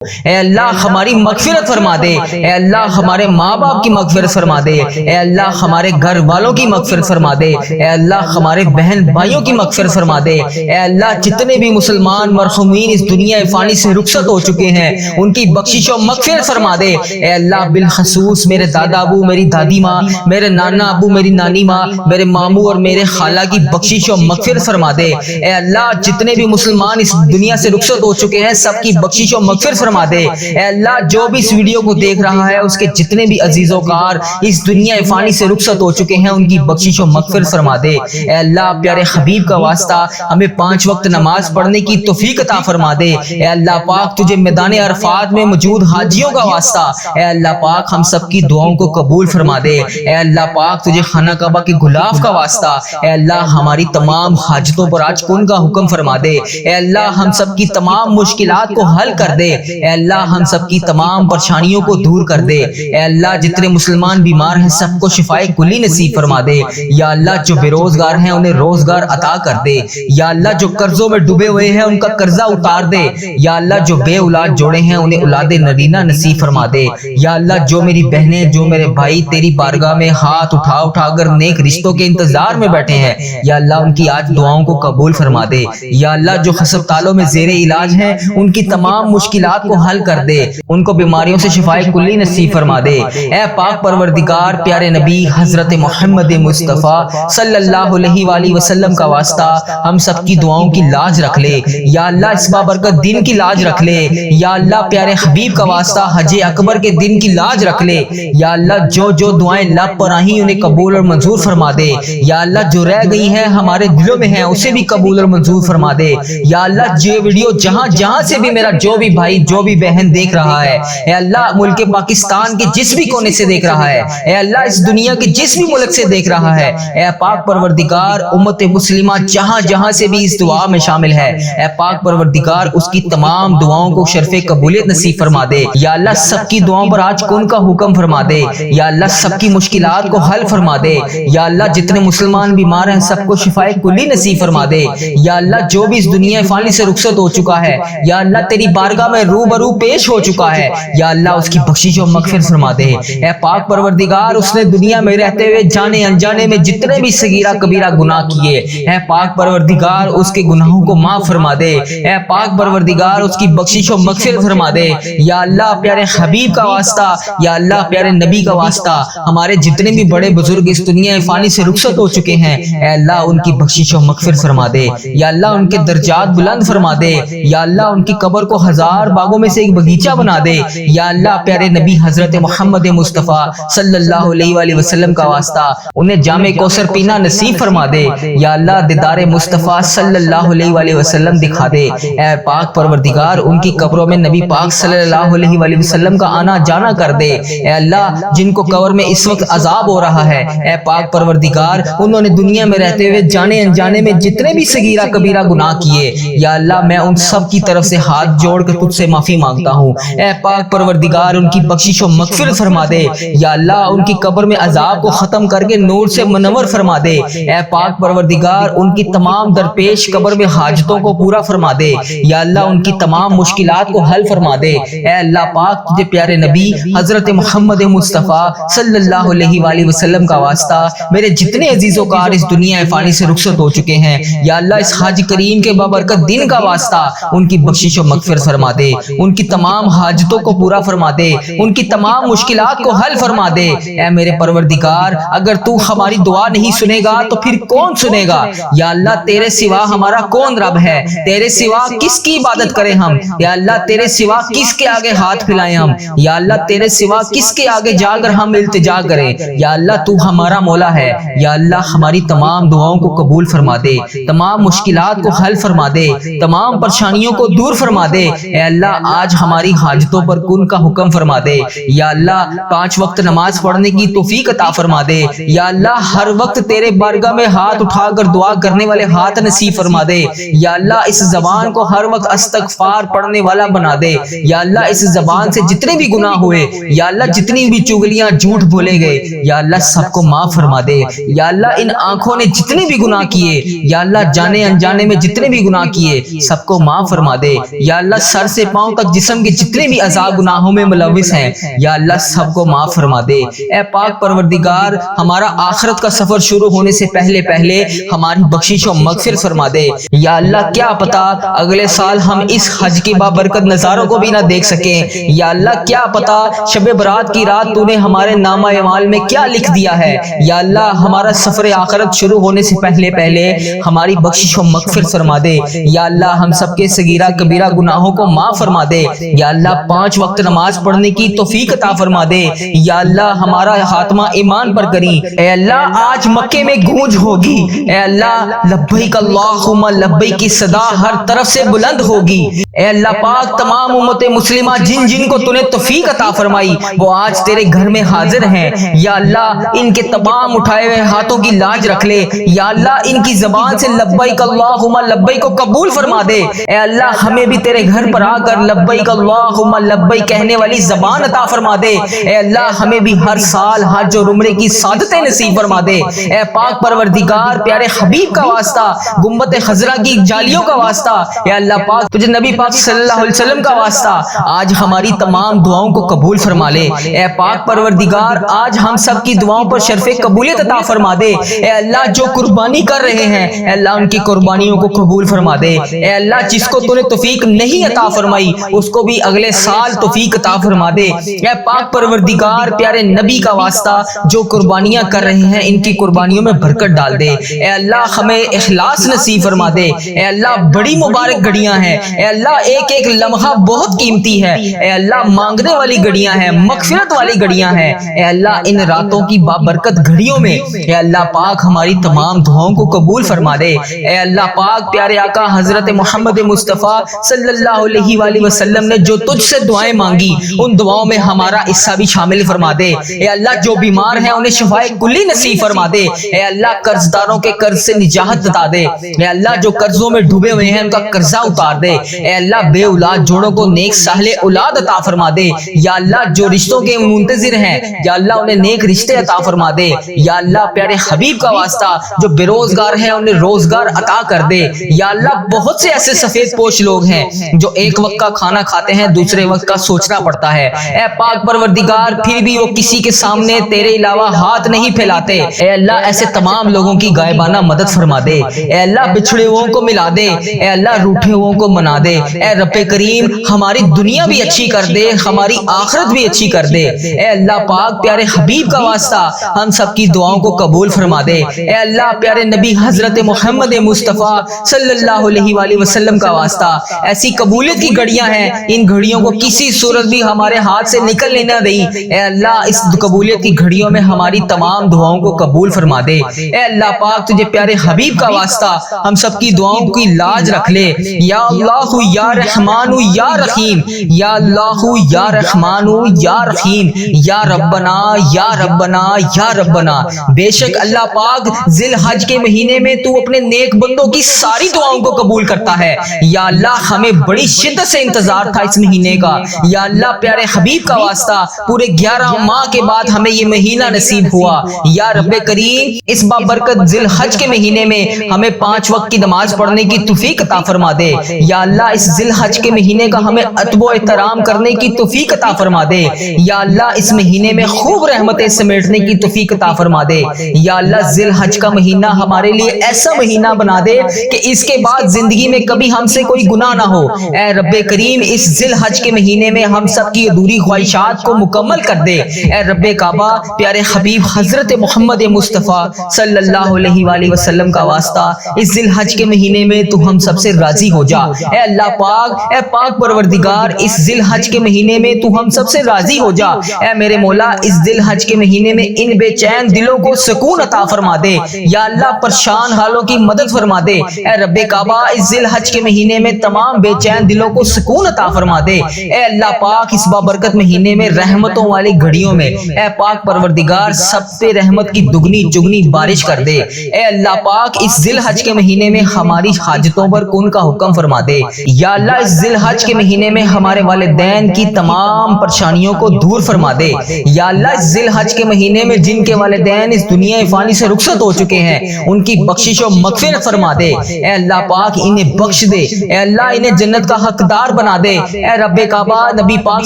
اے اللہ ہماری مغفرت فرما دے، اے اللہ ہمارے ماں باپ کی مغفرت فرما دے، اے اللہ ہمارے گھر والوں کی مغفرت فرما دے، اے اللہ ہمارے بہن بھائیوں کی مغفرت فرما دے، اے اللہ جتنے بھی مسلمان مرحومین اس دنیا فانی سے رخصت ہو چکے ہیں ان کی بخشش و مغفرت فرما دے، اے اللہ بالخصوص میرے دادا ابو، میری دادی ماں، میرے نانا ابو، میری نانی ماں، میرے ماموں اور میرے خالہ کی بخشش و مغفرت فرما دے، اے اللہ جتنے بھی مسلمان اس دنیا سے رخصت ہو چکے ہیں سب کی بخشش و مغفرت فرما دے، اے اللہ جو بھی اس ویڈیو کو دیکھ رہا ہے اس کے جتنے بھی عزیز و کار اس دنیا فانی سے رخصت ہو چکے ہیں ان کی بخشش و مغفرت فرما دے، اے اللہ پیارے حبیب کا واسطہ ہمیں 5 وقت نماز پڑھنے کی توفیق عطا فرما دے، اے اللہ پاک تجھے میدان عرفات میں موجود حاجیوں کا واسطہ اے اللہ پاک ہم سب کی دعاؤں کو قبول فرما دے، اے اللہ پاک تجھے خانہ کعبہ کے غلاف کا واسطہ اے اللہ ہماری تمام حاجتوں پر آج کن کا حکم فرما دے، اے اللہ ہم سب کی تمام مشکلات کو حل کر دے، اے اللہ ہم سب کی تمام پریشانیوں کو دور کر دے، اے اللہ جتنے مسلمان بیمار ہیں سب کو شفائے کلی نصیب فرما دے، یا اللہ جو بے روزگار ہیں انہیں روزگار عطا کر دے، یا اللہ جو قرضوں میں ڈوبے ہوئے ہیں ان کا قرضہ اتار دے، یا اللہ جو بے اولاد جوڑے ہیں انہیں اولاد نرینہ نصیب فرما دے، یا اللہ جو میری بہنیں جو میرے بھائی تیری بارگاہ میں ہاتھ اٹھا کر نیک رشتوں کے انتظار میں بیٹھے ہیں یا اللہ ان کی آج دعاؤں کو قبول فرما دے، یا اللہ جو ہسپتالوں میں زیر علاج ہیں ان کی تمام مشکلات کو حل کر دے، ان کو بیماریوں سے شفائے کلی نصیب فرما دے، اے پاک پروردگار پیارے نبی حضرت محمد مصطفیٰ صلی اللہ علیہ وآلہ وسلم کا واسطہ ہم سب کی دعاؤں کی لاج رکھ لے، یا اللہ اس بابرکت دن کی لاج رکھ لے، یا اللہ پیارے حبیب کا واسطہ حج اکبر کے دن کی لاج رکھ لے، یا اللہ جو دعائیں لب پر آئیں انہیں قبول اور منظور فرما دے، یا اللہ جو رہ گئی ہیں ہمارے دلوں میں ہیں اسے بھی قبول اور منظور فرما دے، یا اللہ یہ ویڈیو جہاں سے بھی میرا جو بھی بھائی جو بھی بہن دیکھ رہا ہے اے اللہ ملک پاکستان کے جس بھی کونے سے دیکھ رہا ہے اے اللہ اس دنیا کے جس بھی ملک سے دیکھ رہا ہے اے پاک پروردگار امت مسلمہ جہاں سے بھی اس دعا میں شامل ہے اے پاک پروردگار اس کی تمام دعاؤں کو شرف قبولیت نصیب فرما دے، یا اللہ سب کی دعاؤں پر آج کن کا حکم فرما دے، یا اللہ سب کی مشکلات کو حل فرما دے، یا اللہ جتنے مسلمان بیمار ہیں سب کو شفائے کلی نصیب فرما دے، یا اللہ جو بھی اس دنیا فانی سے رخصت ہو چکا ہے یا اللہ تیری بارگاہ میں روبرو پیش ہو چکا ہے یا اللہ اس کی بخشش و مغفرت فرما دے، اے پاک پروردگار اس نے دنیا میں رہتے ہوئے جانے انجانے میں جتنے بھی صغیرہ کبیرہ گناہ کیے اے پاک پروردگار اس کے گناہوں کو معاف فرما دے، اے پاک پروردگار اس کی بخشش و مغفرت فرما دے، یا اللہ پیارے حبیب کا واسطہ یا اللہ پیارے نبی کا واسطہ ہمارے جتنے بھی بڑے بزرگ اس دنیا فانی سے رخصت ہو چکے ہیں اے اللہ ان کی بخشش و مغفرت فرما دے، یا اللہ ان کے درجات بلند فرما دے، یا اللہ ان کی قبر کو 1000 باغوں میں سے ایک بغیچہ بنا دے، یا اللہ پیارے نبی حضرت محمد مصطفیٰ صلی اللہ علیہ وآلہ وسلم کا واسطہ انہیں جام کوثر پینا نصیب فرما دے، یا اللہ دیدار مصطفیٰ صلی اللہ علیہ وآلہ وسلم دکھا دے، اے پاک پروردگار ان کی قبروں میں نبی پاک صلی اللہ علیہ وآلہ وسلم کا آنا جانا کر دے، اے اللہ جن کو قبر میں اس وقت عذاب ہو رہا ہے اے پاک پروردگار انہوں نے دنیا میں رہتے ہوئے جانے انجانے میں جتنے بھی صغیرہ کبیرہ گناہ کیے یا اللہ میں ان سب کی طرف سے ہاتھ جوڑ کر تجھ سے معافی مانگتا ہوں، اے پاک پروردگار ان کی بخشش و مغفرت فرما دے، یا اللہ ان کی قبر میں عذاب کو ختم کر کے نور سے منور فرما دے، اے پاک پروردگار ان کی تمام درپیش قبر میں حاجتوں کو پورا فرما دے، یا اللہ ان کی تمام مشکلات کو حل فرما دے، اے اللہ پاک تجھے پیارے نبی حضرت محمد مصطفیٰ صلی اللہ علیہ وآلہ وسلم کا واسطہ میرے جتنے عزیز و کار اس دنیا فانی سے رخصت ہو چکے ہیں یا اللہ اس حج کریم کے بابرکت دن کا واسطہ ان کی بخشش و مغفرت فرما دے، ان کی تمام حاجتوں کو پورا فرما دے، ان کی تمام مشکلات کو حل فرما دے، اے میرے پروردگار اگر تو ہماری دعا نہیں سنے گا تو پھر کون سنے گا، یا اللہ تیرے سوا ہمارا کون رب ہے، تیرے سوا کس کی عبادت کریں ہم، یا اللہ تیرے سوا کس کے آگے ہاتھ پھیلائیں ہم، یا اللہ تیرے سوا کس کے آگے جا کر ہم التجا کریں، یا اللہ تو ہمارا مولا ہے، یا اللہ ہماری تمام دعاؤں کو قبول فرما دے، تمام مشکلات کو حل فرما دے، تمام پریشانیوں کو دور فرما دے، اے اللہ آج ہماری حاجتوں پر کن کا حکم فرما دے، یا اللہ 5 وقت نماز پڑھنے کی توفیق عطا فرما دے، یا اللہ ہر وقت تیرے بارگاہ میں ہاتھ اٹھا کر دعا کرنے والے ہاتھ نصیب فرما دے، یا اللہ اس زبان کو ہر وقت استغفار پڑھنے والا بنا دے، یا اللہ اس زبان سے جتنے بھی گناہ ہوئے یا اللہ جتنی بھی چغلیاں جھوٹ بولے گئے یا اللہ سب کو معاف فرما دے، یا اللہ ان آنکھوں نے جتنے بھی گناہ کیے یا اللہ جانے انجانے میں جتنے بھی گناہ کیے سب کو معاف فرما دے، یا اللہ سر سے پاؤں پاؤں تک جسم کے جتنے بھی اعضاء گناہوں میں ملوث ہیں یا اللہ سب کو معاف فرما دے۔ اے پاک پروردگار ہمارا آخرت کا سفر شروع ہونے سے پہلے ہماری بخشش و مغفرت فرما دے۔ یا اللہ کیا پتا اگلے سال ہم اس حج کے بابرکت نظاروں کو بھی نہ دیکھ سکیں۔ یا اللہ کیا پتا شب برات کی رات تو نے ہمارے نامہ اعمال میں کیا لکھ دیا ہے۔ یا اللہ ہمارا سفر آخرت شروع ہونے سے پہلے ہماری بخشش و مغفرت فرما دے۔ یا اللہ ہم سب کے صغیرہ کبیرہ گناہوں کو معاف فرما دے۔ یا اللہ 5 وقت نماز پڑھنے کی توفیق عطا فرما دے۔ یا اللہ ہمارا خاتمہ ایمان پر کریں۔ اے اللہ آج مکے میں گونج ہوگی۔ اے اللہ لبیک اللہم لبیک کی صدا ہر طرف سے بلند ہوگی۔ اے اللہ پاک تمام امت مسلمہ جن جن کو تو نے توفیق عطا فرمائی وہ آج تیرے گھر میں حاضر ہیں۔ یا اللہ ان کے تمام اٹھائے ہوئے ہاتھوں کی لاج رکھ لے۔ یا اللہ ان کی زبان سے لبیک اللہم لبیک کو قبول فرما دے۔ اے اللہ ہمیں بھی تیرے گھر پر آ کر لبیک اللہم لبیک کہنے والی زبان عطا فرما دے۔ اے اللہ ہمیں بھی ہر سال حج اور عمرے کی سعادتیں نصیب فرما دے۔ اے پاک پروردگار پیارے حبیب کا واسطہ، گنبد خضرا کی جالیوں کا واسطہ، اے اللہ پاک تجھے نبی پاک صلی اللہ علیہ وسلم کا واسطہ آج ہماری تمام دعاؤں کو قبول فرما لے۔ اے پاک پروردگار آج ہم سب کی دعاؤں پر شرف قبولیت عطا فرما دے۔ اے اللہ جو قربانی کر رہے ہیں اے اللہ ان کی قربانیوں کو قبول فرما دے۔ اے اللہ جس کو تو نے توفیق نہیں عطا فرمائی اس کو بھی اگلے سال توفیق عطا فرما دے۔ اے پاک پروردگار پیارے نبی کا واسطہ جو قربانیاں کر رہے ہیں ان کی قربانیوں میں برکت ڈال دے۔ اے اللہ ہمیں اخلاص نصیب فرما دے۔ اے اللہ بڑی مبارک گھڑیاں ہیں۔ اے اللہ ایک ایک لمحہ بہت قیمتی ہے۔ اے اللہ مانگنے والی گھڑیاں ہیں، مغفرت والی گھڑیاں ہیں۔ اے اللہ ان راتوں کی بابرکت گھڑیوں میں اے اللہ پاک ہماری تمام دعاؤں کو قبول فرما دے۔ اے اللہ پاک پیارے آقا حضرت محمد مصطفیٰ صلی اللہ علیہ وآلہ وسلم نے جو تجھ سے دعائیں مانگی ان دعاؤں میں ہمارا حصہ بھی شامل فرما دے۔ اے اللہ جو بیمار ہیں انہیں شفائے کلی نصیب فرما دے۔ اے اللہ قرض داروں کے قرض سے نجات عطا دے۔ اے اللہ جو قرضوں میں ڈوبے ہوئے ہیں ان کا قرضہ اتار دے۔ اے اللہ بے اولاد جوڑوں کو نیک صالح اولاد عطا فرما دے۔ یا اللہ جو رشتوں کے منتظر ہیں یا اللہ انہیں نیک رشتے عطا فرما دے۔ یا اللہ پیارے حبیب کا واسطہ جو بے روزگار ہیں انہیں روزگار عطا کر دے۔ یا اللہ بہت سے ایسے سفید پوش لوگ ہیں جو ایک وقت کا کھانا کھاتے ہیں دوسرے وقت کا سوچنا پڑتا ہے۔ اے پاک پروردگار پھر بھی وہ کسی کے سامنے تیرے علاوہ ہاتھ نہیں پھیلاتے۔ اے اللہ ایسے تمام لوگوں کی غائبانہ مدد فرما دے۔ اے اللہ بچھڑے ہوئوں کو ملا دے۔ اے اللہ روٹھے ہوئوں کو منا دے۔ اے رب کریم ہماری دنیا بھی اچھی کر دے، ہماری آخرت بھی اچھی کر دے۔ اے اللہ پاک پیارے حبیب کا واسطہ ہم سب کی دعاؤں کو قبول فرما دے۔ اے اللہ پیارے نبی حضرت محمد مصطفیٰ صلی اللہ علیہ وآلہ وسلم کا واسطہ ایسی قبولیت کی گھڑیاں ہیں ان گھڑیوں کو کسی صورت بھی ہمارے ہاتھ سے نکلنے نہ دیں۔ اے اللہ اس قبولیت کی گھڑیوں میں ہماری تمام دعاؤں کو قبول فرما دے۔ اے اللہ پاک تجھے پیارے حبیب کا واسطہ ہم سب کی دعاؤں کی لاج رکھ لے۔ یا اللہ یا رحمان یا رحیم، یا اللہ یا رحمان یا رحیم، یا ربنا یا ربنا یا ربنا۔ بے شک اللہ پاک ذی الحج کے مہینے میں تو اپنے نیک بندوں کی ساری دعاؤں کو قبول کرتا ہے۔ یا اللہ ہمیں بڑی شدت سے انتظار تھا اس مہینے کا۔ یا اللہ پیارے حبیب کا واسطہ پورے 11 ماہ کے بعد ہمیں یہ مہینہ نصیب ہوا۔ یا رب کریم اس بابرکت ذی الحج کے مہینے میں ہمیں 5 وقت کی نماز پڑھنے کی توفیق عطا فرما دے۔ یا اللہ اس ذی الحج کے مہینے کا ہمیں ادب و احترام کرنے کی توفیق عطا فرما دے۔ یا اللہ اس مہینے میں خوب رحمتیں سمیٹنے کی توفیق عطا فرما دے۔ یا اللہ ذی الحج کا مہینہ ہمارے لیے ایسا مہینہ بنا دے کہ اس کے بعد زندگی میں کبھی ہم سے کوئی گناہ نہ ہو۔ اے رب کریم اس ذی الحج کے مہینے میں ہم سب کی ادھوری خواہشات کو مکمل کر دے۔ اے رب کعبہ پیارے حبیب حضرت محمد مصطفیٰ صلی اللہ علیہ وآلہ وسلم کا واسطہ اس ذی الحج کے مہینے میں تو ہم سب سے راضی ہو جا۔ اے اللہ پاک اے پاک پروردگار اس ذی الحج کے مہینے میں تو ہم سب سے راضی ہو جا۔ اے میرے مولا اس ذی الحج کے مہینے میں ان بے چین دلوں کو سکون عطا فرما دے۔ یا اللہ پریشان حالوں کی مدد فرما دے۔ اے رب کعبہ اس ذی الحج کے مہینے میں تمام بے چین دلوں کو سکون عطا فرما دے۔ اے اللہ پاک اس بابرکت مہینے میں رحمتوں والی گھڑیوں میں اے پاک پروردگار سب پہ رحمت کی دگنی چگنی بارش کر دے۔ اے اللہ پاک اس ذی الحج کے مہینے میں ہماری حاجتوں پر کن کا حکم فرما دے۔ یا یا اللہ اس ذی الحج کے مہینے میں ہمارے والدین کی تمام پریشانیوں کو دور فرما دے۔ یا اللہ اس ذی الحج کے مہینے میں جن کے والدین اس دنیا فانی سے رخصت ہو چکے ہیں ان کی بخشش و مغفرت فرما دے۔ اے اللہ پاک انہیں بخش دے، اے اللہ انہیں جنت کا حقدار بنا دے۔ اے رب کعبہ نبی پاک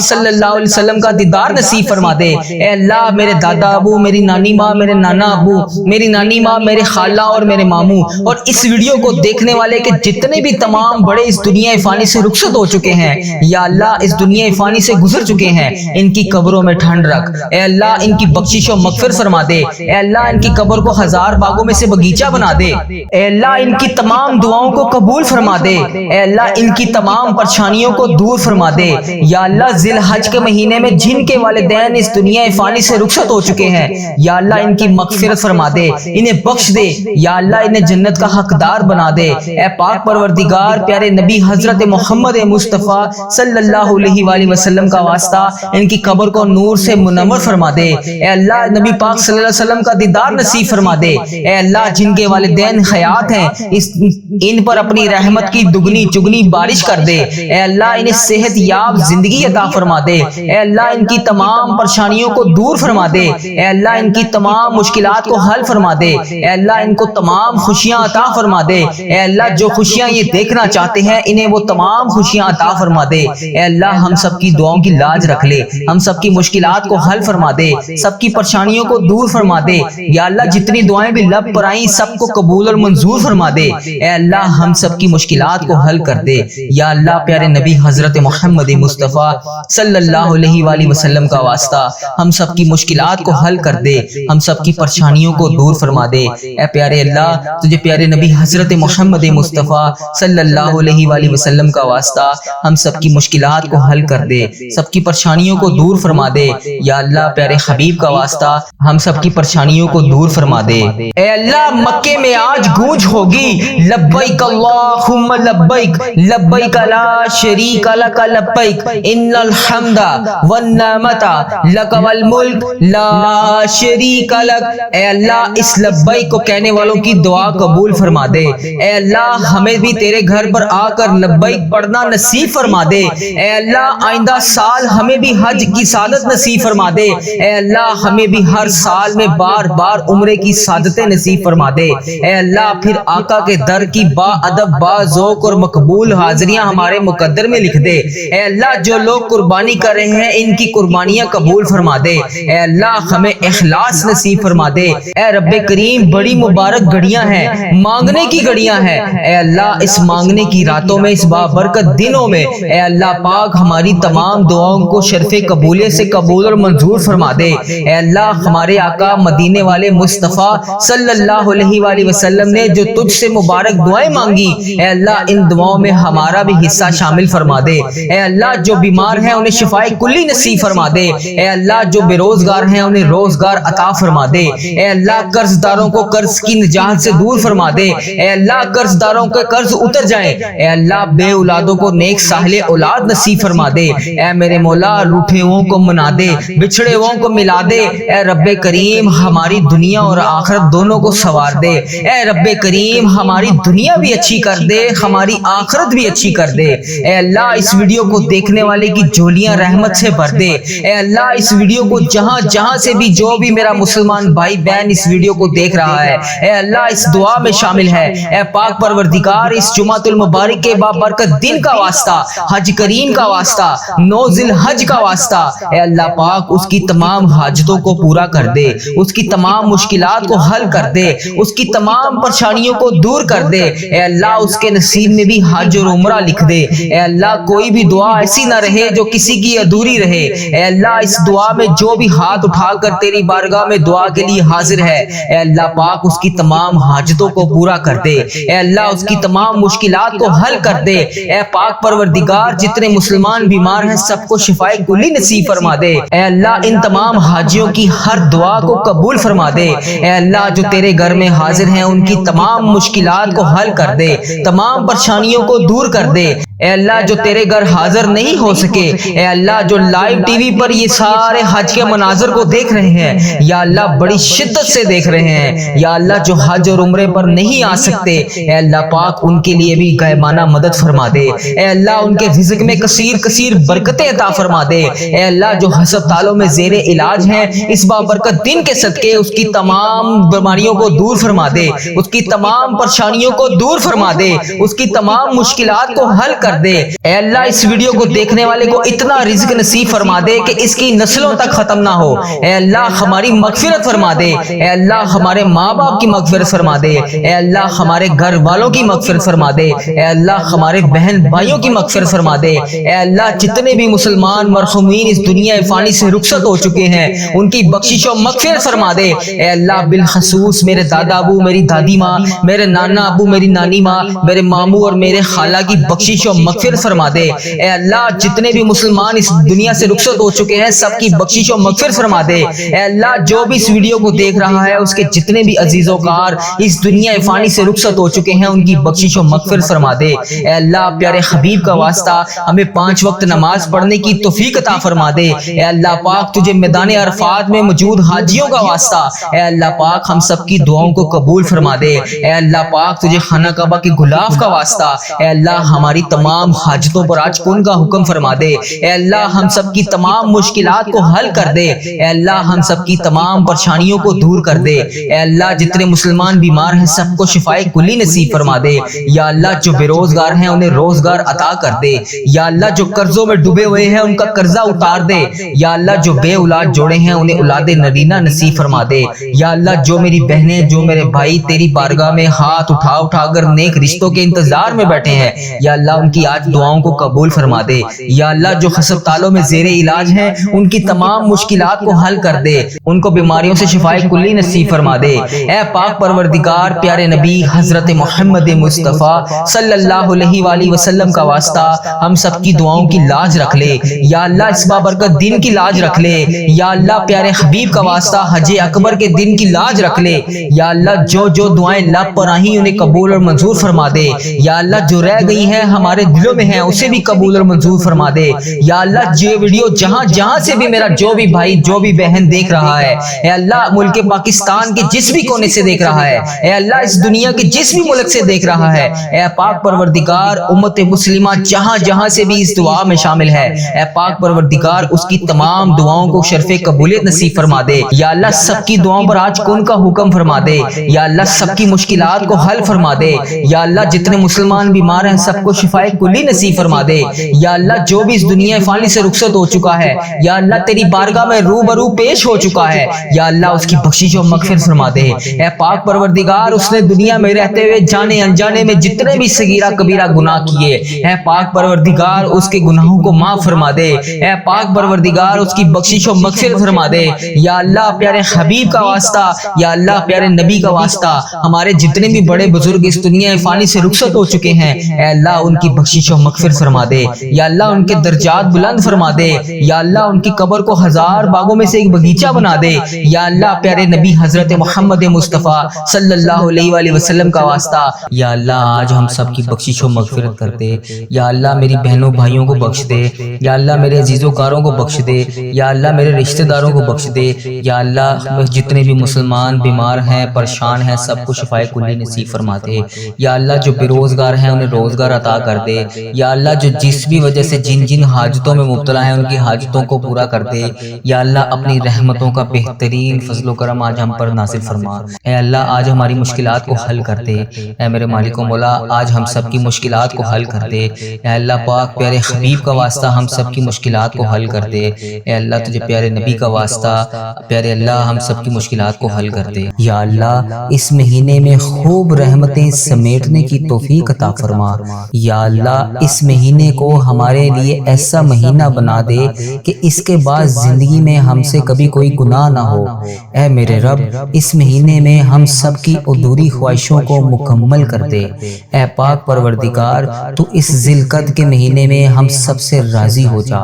صلی اللہ علیہ وسلم کا دیدار نصیب فرما دے۔ اے اللہ میرے دادا ابو، میری نانی ماں، میرے نانا ابو، میری نانی ماں، میرے خالہ اور میرے ماموں اور اس ویڈیو کو دیکھنے والے کے جتنے بھی تمام بڑے اس دنیا فانی سے رخصت ہو چکے ہیں، یا اللہ اس دنیا فانی سے گزر چکے ہیں، ان کی قبروں میں ٹھنڈ رکھ۔ اے اللہ ان کی بخشش و مغفرت فرما دے۔ اے اللہ ان کی قبر کو ہزار باغوں میں سے باغیچہ بنا دے۔ اے اللہ ان کی تمام دعاؤں کو قبول فرما دے۔ اے اللہ ان کی تمام پریشانیوں کو دور فرما دے۔ یا اللہ ذی الحج کے مہینے میں جن کے والدین اس دنیا فانی سے رخصت ہو چکے ہیں، یا اللہ ان کی مغفرت فرما دے، انہیں بخش دے۔ یا اللہ انہیں جنت کا حقدار بنا دے۔ اے پاک پروردگار پیارے نبی حضرت محمد مصطفیٰ صلی اللہ علیہ وآلہ وسلم کا واسطہ ان کی قبر کو نور سے منور فرما دے۔ اے اللہ نبی پاک صلی اللہ علیہ وسلم کا دیدار نصیب فرما دے۔ اے اللہ جن کے والدین حیات ہیں ان پر اپنی رحمت کی دگنی چگنی بارش کر دے۔ اے اللہ انہیں صحت یاب زندگی عطا فرما دے۔ اے اللہ ان کی تمام پریشانیوں کو دور فرما دے۔ اے اللہ ان کی تمام مشکلات کو حل فرما دے۔ اے اللہ ان کو تمام خوشیاں عطا فرما دے۔ اے اللہ جو خوشیاں یہ دیکھنا چاہتے ہیں انہیں وہ تمام خوشیاں عطا فرما دے۔ اے اللہ ہم سب کی دعاؤں کی لاج رکھ لے، ہم سب کی مشکلات کو حل فرما دے، سب کی پریشانیوں کو دور فرما دے۔ یا اللہ جتنی دعائیں بھی لب پر آئیں سب کو قبول اور منظور فرما دے۔ اے اللہ ہم سب کی مشکلات کو حل کر دے۔ یا اللہ پیارے نبی حضرت محمد مصطفیٰ صلی اللہ علیہ وآلہ وسلم کا واسطہ ہم سب کی مشکلات کو حل کر دے، ہم سب کی پریشانیوں کو دور فرما دے۔ اے پیارے اللہ تجھے پیارے نبی حضرت محمد مصطفیٰ صلی اللہ علیہ وآلہ وسلم کا واسطہ ہم سب کی مشکلات کو حل کر دے، سب کی پریشانیوں کو دور فرما دے۔ یا اللہ پیارے حبیب کا واسطہ ہم سب کی پریشانیوں کو دور فرما دے۔ اے اللہ مکے میں آج گونج ہوگی لبیک اللہم لبیک لبیک لا شریک لک لبیک ان الحمد والنعمت لک والملک لا شریک لک۔ اے اللہ اس لبیک کو کہنے والوں کی دعا قبول فرما دے۔ اے اللہ ہمیں بھی تیرے گھر پر آ کر لبیک پڑھنا نصیب فرما دے۔ اے اللہ آئندہ سال ہمیں بھی حج کی سعادت نصیب فرما دے۔ اے اللہ ہمیں بھی ہر سال میں بار بار عمرے کی سعادتیں نصیب فرما دے۔ اے اللہ پھر آقا کے در کی با ادب با ذوق اور مقبول حاضریاں ہمارے مقدر میں لکھ دے۔ اے اللہ جو لوگ قربانی کر رہے ہیں ان کی قربانیاں قبول فرما دے۔ اے اللہ ہمیں اخلاص نصیب فرما دے۔ اے رب کریم بڑی مبارک گھڑیاں ہیں، مانگنے کی گھڑیاں ہیں۔ اے اللہ اس مانگنے کی راتوں میں، اس بابرکت دنوں میں اے اللہ پاک ہماری تمام دعاؤں کو شرف قبولیت سے قبول اور منظور فرما دے۔ اے اللہ ہمارے آقا مدینے والے مصطفیٰ صلی اللہ علیہ وآلہ وسلم نے جو تجھ سے مبارک دعائیں مانگی، اے اللہ ان دعاؤں میں ہمارا بھی حصہ شامل فرما دے۔ اے اللہ جو بیمار ہیں انہیں شفائے کلی نصیب فرما دے۔ اے اللہ جو بے روزگار ہیں انہیں روزگار عطا فرما دے۔ اے اللہ قرض داروں کو قرض کی نجات سے دور فرما دے۔ اے اللہ قرض داروں کے قرض اتر جائیں۔ اے اللہ بے اولادوں کو نیک صالح اولاد نصیب فرما دے۔ اے میرے مولا روٹھے ہوئوں کو منا دے، بچھڑے ہوئوں کو ملا دے۔ اے رب کریم ہماری دنیا اور آخرت دونوں کو سنوار دے۔ اے رب کریم ہماری دنیا بھی اچھی کر دے، ہماری آخرت بھی اچھی کر دے۔ اے اللہ اس ویڈیو کو دیکھنے والے کی جھولیاں رحمت سے بھر دے۔ اے اللہ اس ویڈیو کو جہاں جہاں سے بھی جو بھی میرا مسلمان بھائی بہن اس ویڈیو کو دیکھ رہا ہے، اے اللہ اس دعا میں شامل ہے۔ اے پاک پروردگار اس جمعۃ المبارک کے بابرکت دن کا واسطہ، حج کریم کا واسطہ، 9 ذی الحج کا واسطہ، اے اللہ پاک اس کی تمام حاجتوں کو پورا کر دے، اس کی تمام مشکلات کو حل کر دے، اس کی تمام پریشانیوں کو دور کر دے۔ اے اللہ اس کے نصیب میں بھی حج اور عمرہ لکھ دے۔ اے اللہ کوئی بھی دعا ایسی نہ رہے جو کسی کی ادھوری رہے۔ اے اللہ اس دعا میں جو بھی ہاتھ اٹھا کر تیری بارگاہ میں دعا کے لیے حاضر ہے، اے اللہ پاک اس کی تمام حاجتوں کو پورا کر دے۔ اے اللہ اس کی تمام مشکلات کو حل کر دے۔ اے پاک پروردگار جتنے مسلمان بیمار ہیں سب کو شفائے کلی نصیب فرما دے۔ اے اللہ ان تمام حاجیوں کی ہر دعا کو قبول فرما دے۔ اے اللہ جو تیرے گھر میں حاضر ہیں ان کی تمام مشکلات کو حل کر دے، تمام پریشانیوں کو دور کر دے۔ اے اللہ جو تیرے گھر حاضر نہیں ہو سکے، اے اللہ جو لائیو ٹی وی پر یہ سارے حج کے مناظر کو دیکھ رہے ہیں، یا اللہ بڑی شدت سے دیکھ رہے ہیں، یا اللہ جو حج اور عمرے پر نہیں آ سکتے، اے اللہ پاک ان کے لیے بھی غیبانہ مدد فرما فرما دے، اے اللہ ان کے رزق میں کثیر کثیر برکتیں عطا فرما دے، اے اللہ جو ہسپتالوں میں زیر علاج ہیں اس بابرکت دن کے صدقے اس کی تمام بیماریوں کو دور فرما دے، اس کی تمام پریشانیوں کو دور فرما دے، اس کی تمام مشکلات کو حل کر دے، اے اللہ اس ویڈیو کو دیکھنے والے کو اتنا رزق نصیب فرما دے کہ اس کی نسلوں تک ختم نہ ہو، اے اللہ ہماری مغفرت فرما دے، اے اللہ ہمارے ماں باپ کی مغفرت فرما دے، اے اللہ ہمارے گھر والوں کی مغفرت فرما دے، اے اللہ ہمارے بہن بھائیوں کی مغفرت فرما دے، اے اللہ جتنے بھی مسلمان مرحومین اس دنیا فانی سے رخصت ہو چکے ہیں ان کی بخشش و مغفرت فرما دے، اے اللہ بالخصوص میرے دادا ابو، میری دادی ماں، میرے نانا ابو، میری نانی ماں، میرے ماموں اور میرے خالہ کی بخشش و مغفرت فرما دے، اے اللہ جتنے بھی مسلمان اس دنیا سے رخصت ہو چکے ہیں سب کی بخشش و مغفرت فرما دے، اے اللہ جو بھی اس ویڈیو کو دیکھ رہا ہے اس کے جتنے بھی عزیز و کار اس دنیا فانی سے رخصت ہو چکے ہیں ان کی بخشش و مغفرت فرما دے، اے اللہ پیارے حبیب کا واسطہ ہمیں 5 وقت نماز پڑھنے کی توفیق عطا فرما دے، اے اللہ پاک تجھے میدان عرفات میں موجود حاجیوں کا واسطہ اے اللہ پاک ہم سب کی دعاؤں کو قبول فرما دے، اے اللہ پاک تجھے خانہ کعبہ کے غلاف کا واسطہ اے اللہ ہماری تمام حاجتوں پر آج کن کا حکم فرما دے، اے اللہ ہم سب کی تمام مشکلات کو حل کر دے، اے اللہ ہم سب کی تمام پریشانیوں کو دور کر دے، اے اللہ جتنے مسلمان بیمار ہیں سب کو شفائے کلی نصیب فرما دے، یا اللہ جو بے روزگار ہیں انہیں روزگار عطا کر دے، یا اللہ جو قرضوں میں ڈوبے ہوئے ہیں ان کا قرضہ اتار دے، یا اللہ جو بے اولاد جوڑے ہیں انہیں اولاد نرینہ نصیب فرما دے، یا اللہ جو میری بہنیں جو میرے بھائی تیری بارگاہ میں ہاتھ اٹھا اٹھا کر نیک رشتوں کے انتظار میں بیٹھے ہیں یا اللہ ان کی آج دعاؤں کو قبول فرما دے، یا اللہ جو ہسپتالوں میں زیر علاج ہیں ان کی تمام مشکلات کو حل کر دے، ان کو بیماریوں سے شفائے کلی نصیب فرما دے، اے پاک پروردگار پیارے نبی حضرت محمد مصطفیٰ صلی اللہ علیہ وآلہ وسلم کا واسطہ ہم سب کی دعاؤں کی لاج رکھ لے، یا اللہ اس بابرکت دن کی لاج رکھ لے، یا اللہ پیارے حبیب کا واسطہ حج اکبر کے دن کی لاج رکھ لے، یا اللہ جو جو دعائیں لب پر آئیں انہیں قبول اور منظور فرما دے، یا اللہ جو رہ گئی ہیں ہمارے دلوں میں ہیں اسے بھی قبول اور منظور فرما دے، یا اللہ یہ ویڈیو جہاں جہاں سے بھی میرا جو بھی بھائی جو بھی بہن دیکھ رہا ہے اے اللہ ملک پاکستان کے جس بھی کونے سے دیکھ رہا ہے اے اللہ اس دنیا کے جس بھی ملک سے دیکھ رہا ہے اے پاک پروردگار امت مسلمہ جہاں جہاں سے بھی اس دعا میں شامل ہے اے پاک پروردگار اس کی تمام دعاؤں کو شرف قبولیت نصیب فرما دے، یا اللہ سب کی دعاؤں پر آج کن کا حکم فرما دے، یا اللہ سب کی مشکلات کو حل فرما دے، یا اللہ جتنے مسلمان بیمار ہیں سب کو شفائے کلی نصیب فرما دے، یا اللہ جو بھی اس دنیا فانی سے رخصت ہو چکا ہے یا اللہ تیری بارگاہ میں روبرو پیش ہو چکا ہے یا اللہ اس کی بخشش و مغفرت فرما دے، اے پاک پروردگار اس نے دنیا میں رہتے ہوئے جانے انجانے میں جتنے بھی صغیرہ کبیرہ گناہ کیے اے پاک پروردگار اس کے گناہوں کو معاف فرما دے، اے پاک پروردگار اس کی بخشش و مغفرت فرما دے، یا اللہ پیارے حبیب کا واسطہ یا اللہ پیارے نبی کا واسطہ ہمارے جتنے بھی بڑے بزرگ اس دنیا فانی سے رخصت ہو چکے ہیں اے اللہ ان کی بخشش و مغفرت فرما دے، یا اللہ ان کے درجات بلند فرما دے، یا اللہ ان کی قبر کو 1000 باغوں میں سے ایک باغیچہ بنا دے، یا اللہ پیارے نبی حضرت محمد مصطفیٰ صلی اللہ علیہ وآلہ وسلم کا واسطہ یا اللہ آج ہم سب کی بخشش و مغفرت کر دے، یا اللہ میری بہنوں بھائیوں کو بخش دے، یا اللہ میرے عزیزوں کاروں کو بخش دے، یا اللہ میرے رشتہ داروں کو بخش دے، یا اللہ جتنے بھی مسلمان بیمار ہیں پریشان ہیں سب کو شفائے کلی نصیب فرما دے، یا اللہ جو بے روزگار ہیں انہیں روزگار عطا کر دے، یا اللہ جو جس بھی وجہ سے جن جن حاجتوں میں مبتلا ہیں ان کی حاجتوں کو پورا کر دے، یا اللہ اپنی رحمتوں کا بہترین فضل و کرم آج ہم پر نازل فرما، اے اللہ آج ہماری مشکلات کو حل کر دے، اے میرے مالک و مولا آج ہم سب کی مشکلات کو حل کر دے، اے اللہ پاک پیارے حبیب کا واسطہ ہم سب کی مشکلات کو حل کر دے، اے اللہ تجھے پیارے نبی کا واسطہ پیارے اللہ ہم سب کی مشکلات کو حل کر دے، یا اللہ اس مہینے میں خوب رحمتیں سمیٹنے کی توفیق عطا فرما، یا اللہ اس مہینے کو ہمارے لیے ایسا مہینہ بنا دے کہ اس کے بعد زندگی میں ہم سے کبھی کوئی گناہ نہ ہو، اے میرے رب اس مہینے میں ہم سب کی ادھوری خواہشوں کو مکمل کر دے، اے پاک پروردگار تو اس ذی القعدہ کے مہینے میں ہم سب سے راضی ہو جا،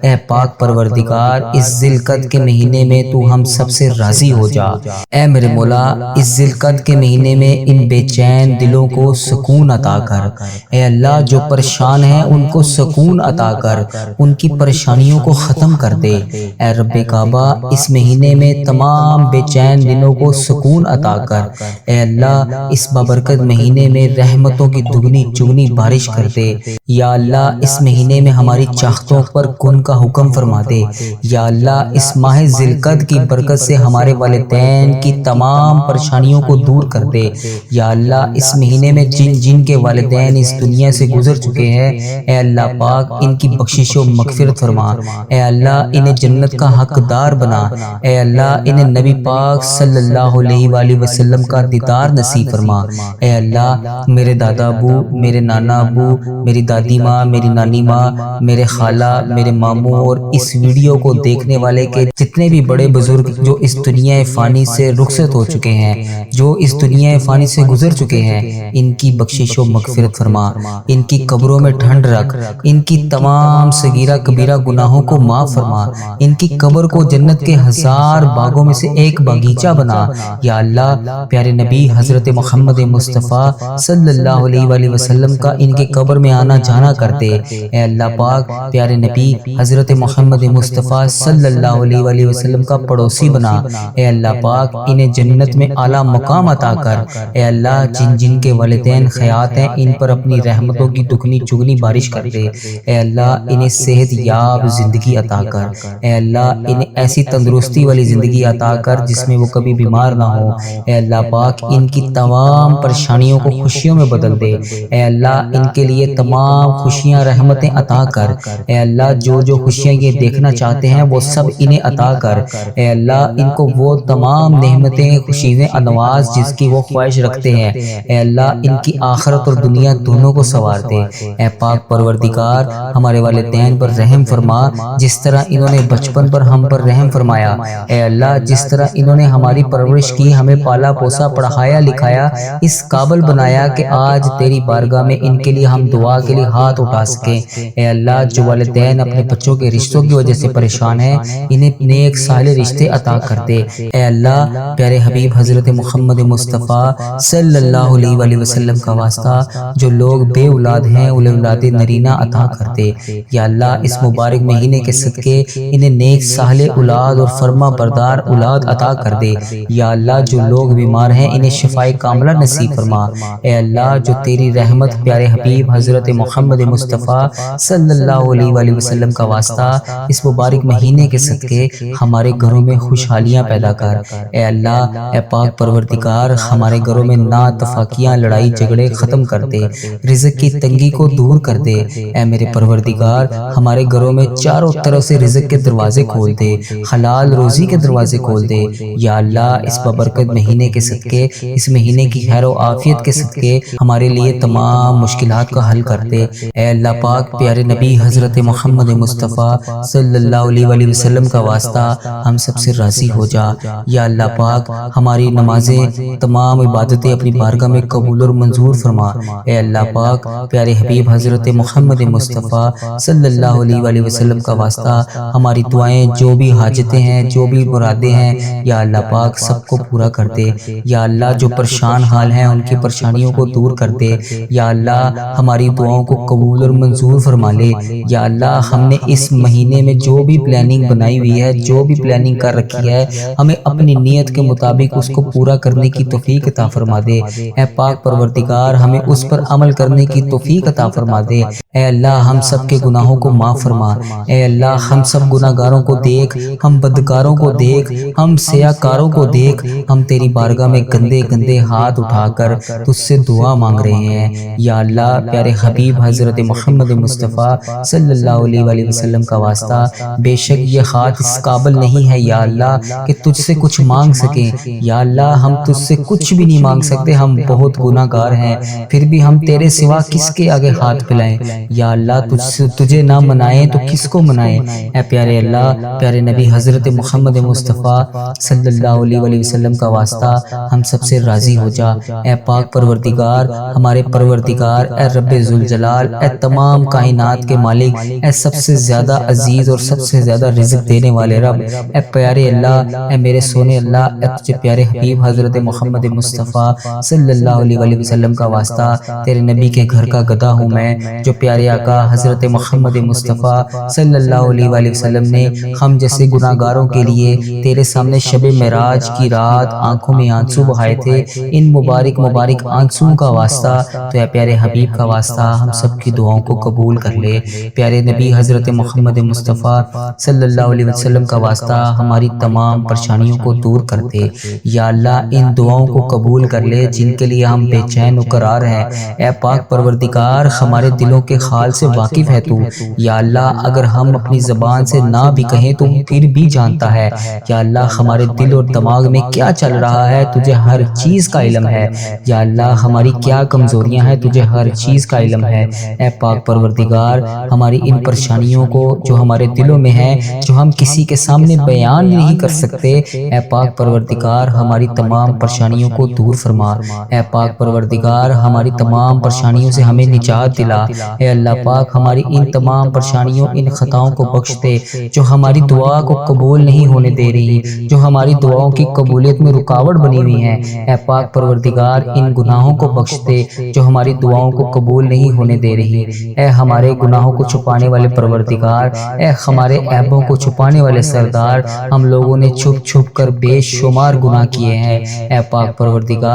اے پاک پروردگار اس ذی القعدہ کے مہینے میں تو ہم سب سے راضی ہو جا، اے میرے مولا اس ذی القعدہ کے مہینے میں ان بے چین دلوں کو سکون عطا کر، اے اللہ جو پریشان ہیں ان کو سکون عطا کر، ان کی پریشانیوں کو ختم کر دے، اے رب کعبہ اس مہینے میں تمام بے چین دلوں کو سکون عطا کر، اے اللہ اس بابرکت مہینے میں رحمتوں کی دگنی چگنی چگنی بارش کر دے۔ یا اللہ اس مہینے میں ہماری چاہتوں پر کن کا حکم فرما دے۔ یا اللہ اس ماہ ذی القعدہ کی برکت سے ہمارے والدین کی تمام پریشانیوں کو دور کر دے۔ یا اللہ اس مہینے میں جن کے والدین اس دنیا سے گزر چکے ہیں، اے اللہ پاک ان کی بخشش و مغفرت فرما۔ اے اللہ انہیں جنت کا حقدار بنا۔ اے اللہ انہیں نبی پاک صلی اللہ علیہ وآلہ وسلم کا دیدار نصیب فرما۔ اے اللہ میرے دادا ابو، میرے نانا ابو، میری دادی ماں، میری نانی ماں، میرے خالہ، میرے ماموں اور اس ویڈیو کو دیکھنے والے کے جتنے بھی بڑے بزرگ جو اس دنیا فانی سے رخصت ہو چکے ہیں، جو اس دنیا فانی سے گزر چکے ہیں، ان کی بخشش و مغفرت فرما۔ ان کی قبروں میں ٹھنڈ رکھ، ان کی تمام صغیرہ کبیرہ گناہوں کو معاف فرما۔ ان کی قبر کو جنت کے 1000 باغوں میں سے ایک باغیچہ بنا۔ یا اللہ پیارے نبی حضرت محمد مصطفیٰ صلی اللہ علیہ وآلہ وسلم کا ان کے قبر میں آنا جانا کرتے۔ اے اللہ پاک پیارے نبی حضرت محمد مصطفیٰ صلی اللہ علیہ وآلہ وسلم کا پڑوسی بنا۔ اے اللہ پاک انہیں جنت میں اعلیٰ مقام عطا کر۔ اے اللہ جن کے والدین حیات ہیں ان پر اپنی رحمتوں کی دگنی چگنی بارش کر دے۔ اے اللہ انہیں صحت یاب زندگی عطا کر۔ اے اللہ انہیں ایسی تندرستی والی زندگی عطا کر جس میں وہ کبھی بیمار نہ ہو۔ اے اللہ پاک ان کی تمام پریشانیوں کو خوشیوں میں بدل دے۔ اے اللہ ان کے لیے تمام خوشیاں رحمتیں عطا کر۔ اے اللہ جو خوشیاں یہ دیکھنا چاہتے ہیں وہ سب انہیں عطا کر۔ اے اللہ ان کو وہ تمام نعمتیں خوشیاں انواز جس کی وہ خواہش رکھتے ہیں، اے اللہ ان کی آخرت اور دنیا دونوں کو سنوار دے۔ اے پاک پروردگار ہمارے والدین پر رحم فرما جس طرح انہوں نے بچپن پر ہم پر رحم فرمایا۔ اے اللہ جس طرح انہوں نے ہماری پرورش کی، ہمیں پالا پوسا، پڑھایا لکھایا، اس قابل بنایا کہ آج تیری بارگاہ میں ان کے لیے ہم دعا کے لیے ہاتھ اٹھا سکیں۔ اے اللہ جو والدین اپنے بچوں کے رشتوں کی وجہ سے پریشان ہیں انہیں نیک صالح رشتے عطا کر دے۔ اے اللہ پیارے حبیب حضرت محمد مصطفیٰ صلی اللہ علیہ وآلہ وسلم کا واسطہ جو لوگ بے اولاد ہیں انہیں اولاد نرینہ عطا کر دے۔ یا اللہ اس مبارک مہینے کے صدقے انہیں نیک صالح اولاد اور فرما بردار اولاد عطا کر دے۔ یا اللہ جو لوگ بیمار ہیں انہیں شفائے کاملہ نصیب فرما۔ اے اللہ جو تیری رحمت پیارے حبیب حضرت محمد مصطفیٰ صلی اللہ علیہ وآلہ وسلم کا واسطہ اس مبارک مہینے کے صدقے ہمارے گھروں میں خوشحالیاں پیدا کر۔ اے اللہ اے پاک پروردگار ہمارے گھروں میں ناتفاقیاں، لڑائی جھگڑے ختم کر دے، رزق کی تنگی کو دور کر دے۔ اے میرے پروردگار ہمارے گھروں میں چاروں طرف سے رزق کے دروازے کھول دے، حلال روزی کے دروازے کھول دے۔ یا اللہ اس بابرکت مہینے کے صدقے، اس مہینے کی خیر و عافیت کے صدقے ہمارے لیے تمام مشکلات کا حل کر دے۔ اے اللہ پاک پیارے نبی حضرت محمد مصطفیٰ صلی اللہ علیہ وآلہ وسلم کا واسطہ ہم سب سے راضی ہو جا۔ یا اللہ پاک ہماری نمازیں، تمام عبادتیں اپنی بارگاہ میں قبول اور منظور فرما۔ اے اللہ پاک پیارے حبیب حضرت محمد مصطفیٰ صلی اللہ علیہ وآلہ وسلم کا واسطہ ہماری دعائیں، جو بھی حاجتیں ہیں، جو بھی مرادیں ہیں، یا اللہ پاک سب کو پورا کر دے۔ یا اللہ جو پریشان حال ہیں ان کی پریشانیوں کو دور کر دے۔ یا اللہ ہماری دعاؤں کو قبول اور منظور فرما لے۔ یا اللہ ہم نے اس مہینے میں جو بھی پلاننگ بنائی ہوئی ہے، جو بھی پلاننگ کر رکھی ہے، ہمیں اپنی نیت کے مطابق اس کو پورا کرنے کی توفیق عطا فرما دے۔ اے پاک پروردگار ہمیں اس پر عمل کرنے کی توفیق عطا فرما دے۔ اے اللہ ہم سب کے گناہوں کو معاف فرما۔ اے اللہ ہم سب گناہگاروں کو دیکھ، ہم بدکاروں کو دیکھ، ہم سیاکاروں کو دیکھ، ہم تیری بارگاہ میں گندے گندے ہاتھ اٹھا کر تجھ سے دعا مانگ رہے ہیں۔ یا اللہ پیارے حبیب حضرت محمد مصطفیٰ صلی اللہ علیہ وآلہ وسلم کا واسطہ بے شک یہ ہاتھ اس قابل نہیں ہے یا اللہ کہ تجھ سے کچھ مانگ سکیں۔ یا اللہ ہم تجھ سے کچھ بھی نہیں مانگ سکتے، ہم بہت گناہگار ہیں، پھر بھی ہم تیرے سوا کس کے آگے ہاتھ پھیلائیں۔ یا اللہ تجھے نہ منائیں تو کس کو منائیں۔ اے پیارے اللہ پیارے نبی حضرت محمد مصطفیٰ صلی اللہ علیہ وآلہ وسلم کا واسطہ ہم سب سے راضی ہو جا۔ اے پاک پروردگار ہمارے پروردگار، اے رب ذوالجلال، اے تمام کائنات کے مالک، اے سب سے زیادہ عزیز اور سب سے زیادہ رزق دینے والے رب، اے پیارے اللہ، اے میرے سونے اللہ، اے تجھے پیارے حبیب حضرت محمد مصطفیٰ صلی اللہ علیہ وآلہ وسلم کا واسطہ تیرے نبی کے گھر کا گدھا ہوں میں، جو پیارے آقا حضرت محمد مصطفیٰ صلی اللہ علیہ وآلہ وسلم نے ہم جیسے گناہگاروں کے لیے تیرے سامنے شب معراج کی رات آنکھوں میں آنسو بہائے تھے۔ ان مبارک آنسوں کا واسطہ تو اے پیارے پیارے حبیب کا واسطہ ہم سب کی دعاؤں کو قبول کر لے۔ پیارے نبی حضرت محمد مصطفیٰ صلی اللہ علیہ وسلم کا واسطہ ہماری تمام پریشانیوں کو دور کر دے۔ یا اللہ ان دعاؤں کو قبول کر لے جن کے لیے ہم بے چین و قرار ہیں۔ اے پاک پروردگار ہمارے دلوں کے حال سے واقف ہے تو۔ یا اللہ اگر ہم اپنی زبان سے نہ بھی کہیں تو پھر بھی جانتا ہے۔ یا اللہ ہمارے دل اور دماغ میں کیا چل رہا ہے تجھے ہر چیز کا علم ہے۔ یا اللہ ہماری کیا کمزوریاں ہیں تجھے ہر چیز کا علم ہے۔ اے پاک پروردگار ہماری ان پریشانیوں کو جو ہمارے دلوں میں ہیں جو ہم کسی کے سامنے بیان نہیں کر سکتے، اے پاک پروردگار ہماری تمام پریشانیوں کو دور فرما۔ اے پاک پروردگار ہماری تمام پریشانیوں سے ہمیں نجات دلا۔ اے اللہ پاک ہماری ان تمام پریشانیوں ان خطاؤں کو بخش دے جو ہماری دعا کو قبول نہیں ہونے دے رہی، جو ہماری دعاؤں کی قبولیت میں رکاوٹ بنی ہوئی ہیں۔ اے پاک پروردگار ان گناہوں کو بخش دے جو ہماری دعاؤں کو قبول نہیں ہونے دے رہی۔ اے ہمارے گناہوں کو چھپانے والے پروردگار، اے ہمارے عیبوں کو چھپانے والے سردار، ہم لوگوں نے چھپ چھپ کر بے شمار گناہ کیے ہیں۔ اے پاک پروردگار